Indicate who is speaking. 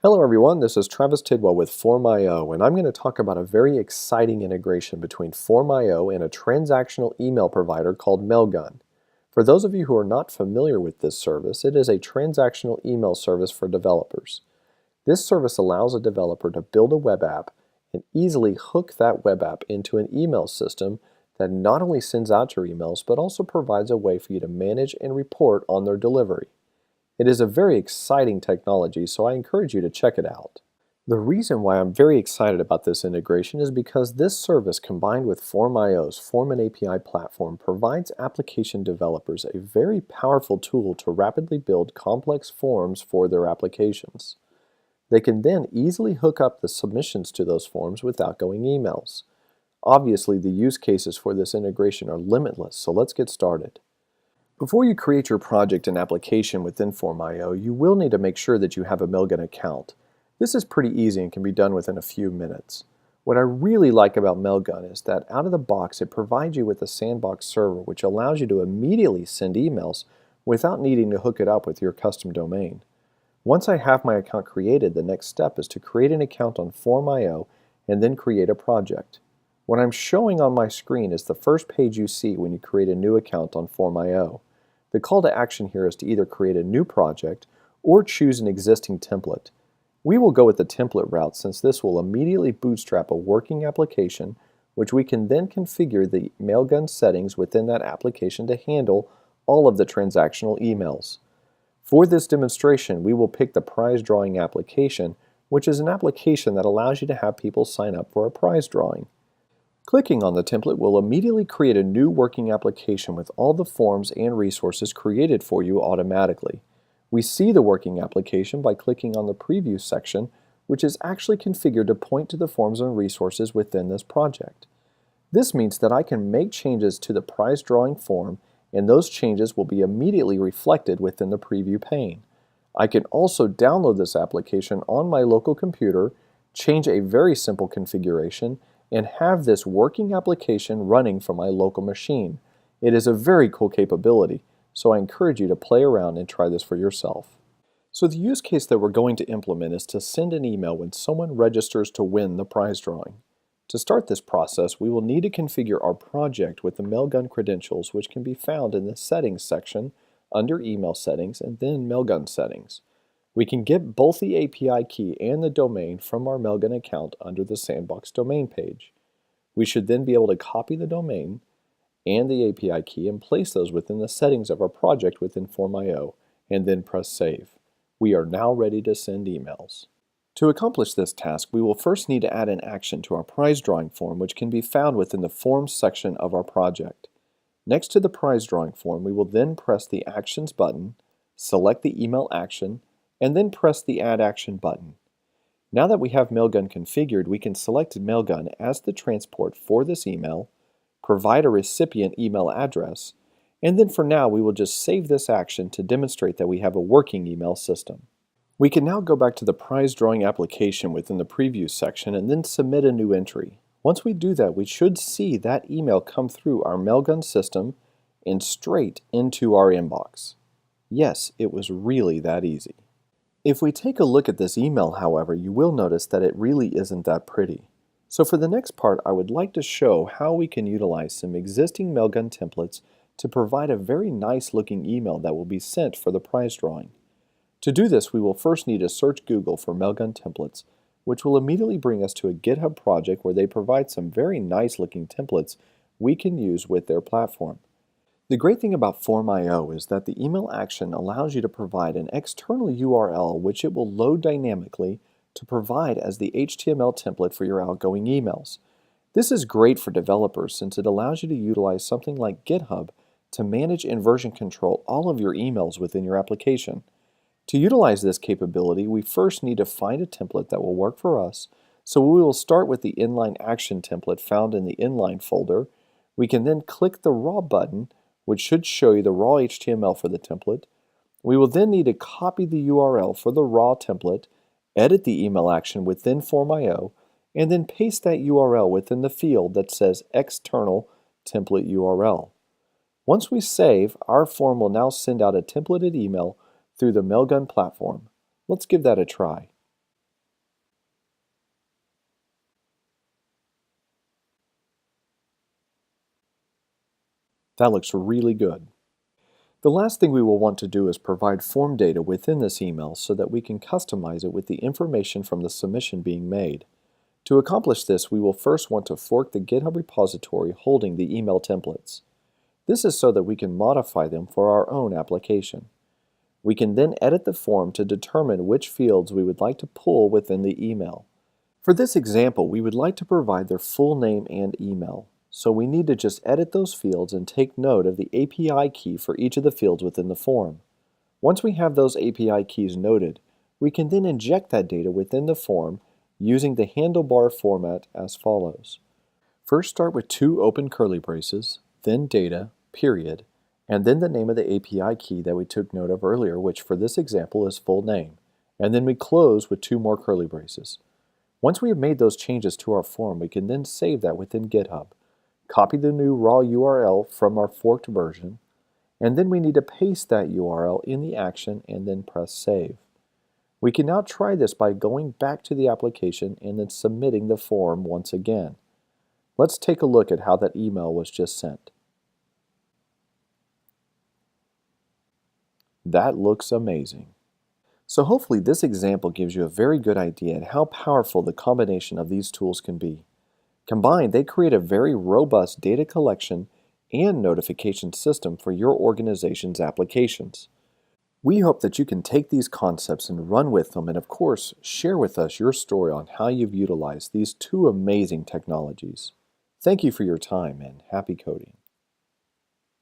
Speaker 1: Hello everyone, this is Travis Tidwell with Form.io, and I'm going to talk about a very exciting integration between Form.io and a transactional email provider called MailGun. For those of you who are not familiar with this service, it is a transactional email service for developers. This service allows a developer to build a web app and easily hook that web app into an email system that not only sends out your emails, but also provides a way for you to manage and report on their delivery. It is a very exciting technology, so I encourage you to check it out. The reason why I'm very excited about this integration is because this service, combined with Form.io's Form and API platform, provides application developers a very powerful tool to rapidly build complex forms for their applications. They can then easily hook up the submissions to those forms with outgoing emails. Obviously, the use cases for this integration are limitless, so let's get started. Before you create your project and application within Form.io, you will need to make sure that you have a MailGun account. This is pretty easy and can be done within a few minutes. What I really like about MailGun is that out of the box it provides you with a sandbox server which allows you to immediately send emails without needing to hook it up with your custom domain. Once I have my account created, the next step is to create an account on Form.io and then create a project. What I'm showing on my screen is the first page you see when you create a new account on Form.io. The call to action here is to either create a new project or choose an existing template. We will go with the template route since this will immediately bootstrap a working application, which we can then configure the MailGun settings within that application to handle all of the transactional emails. For this demonstration, we will pick the prize drawing application, which is an application that allows you to have people sign up for a prize drawing. Clicking on the template will immediately create a new working application with all the forms and resources created for you automatically. We see the working application by clicking on the preview section, which is actually configured to point to the forms and resources within this project. This means that I can make changes to the prize drawing form, and those changes will be immediately reflected within the preview pane. I can also download this application on my local computer, change a very simple configuration, and have this working application running from my local machine. It is a very cool capability, so I encourage you to play around and try this for yourself. So the use case that we're going to implement is to send an email when someone registers to win the prize drawing. To start this process, we will need to configure our project with the MailGun credentials, which can be found in the Settings section under Email Settings and then MailGun Settings. We can get both the API key and the domain from our MailGun account under the Sandbox domain page. We should then be able to copy the domain and the API key and place those within the settings of our project within Form.io and then press Save. We are now ready to send emails. To accomplish this task, we will first need to add an action to our prize drawing form, which can be found within the Forms section of our project. Next to the prize drawing form, we will then press the Actions button, select the email action, and then press the Add Action button. Now that we have MailGun configured, we can select MailGun as the transport for this email, provide a recipient email address, and then for now we will just save this action to demonstrate that we have a working email system. We can now go back to the prize drawing application within the Preview section and then submit a new entry. Once we do that, we should see that email come through our MailGun system and straight into our inbox. Yes, it was really that easy. If we take a look at this email, however, you will notice that it really isn't that pretty. So for the next part, I would like to show how we can utilize some existing MailGun templates to provide a very nice looking email that will be sent for the prize drawing. To do this, we will first need to search Google for MailGun templates, which will immediately bring us to a GitHub project where they provide some very nice looking templates we can use with their platform. The great thing about Form.io is that the email action allows you to provide an external URL which it will load dynamically to provide as the HTML template for your outgoing emails. This is great for developers since it allows you to utilize something like GitHub to manage and version control all of your emails within your application. To utilize this capability, we first need to find a template that will work for us, so we will start with the inline action template found in the inline folder. We can then click the raw button, which should show you the raw HTML for the template. We will then need to copy the URL for the raw template, edit the email action within Form.io, and then paste that URL within the field that says External Template URL. Once we save, our form will now send out a templated email through the MailGun platform. Let's give that a try. That looks really good. The last thing we will want to do is provide form data within this email so that we can customize it with the information from the submission being made. To accomplish this, we will first want to fork the GitHub repository holding the email templates. This is so that we can modify them for our own application. We can then edit the form to determine which fields we would like to pull within the email. For this example, we would like to provide their full name and email, so we need to just edit those fields and take note of the API key for each of the fields within the form. Once we have those API keys noted, we can then inject that data within the form using the handlebar format as follows. First start with 2 open curly braces, then data, period, and then the name of the API key that we took note of earlier, which for this example is full name, and then we close with 2 more curly braces. Once we have made those changes to our form, we can then save that within GitHub, copy the new raw URL from our forked version, and then we need to paste that URL in the action and then press save. We can now try this by going back to the application and then submitting the form once again. Let's take a look at how that email was just sent. That looks amazing. So hopefully this example gives you a very good idea at how powerful the combination of these tools can be. Combined, they create a very robust data collection and notification system for your organization's applications. We hope that you can take these concepts and run with them and, of course, share with us your story on how you've utilized these 2 amazing technologies. Thank you for your time and happy coding.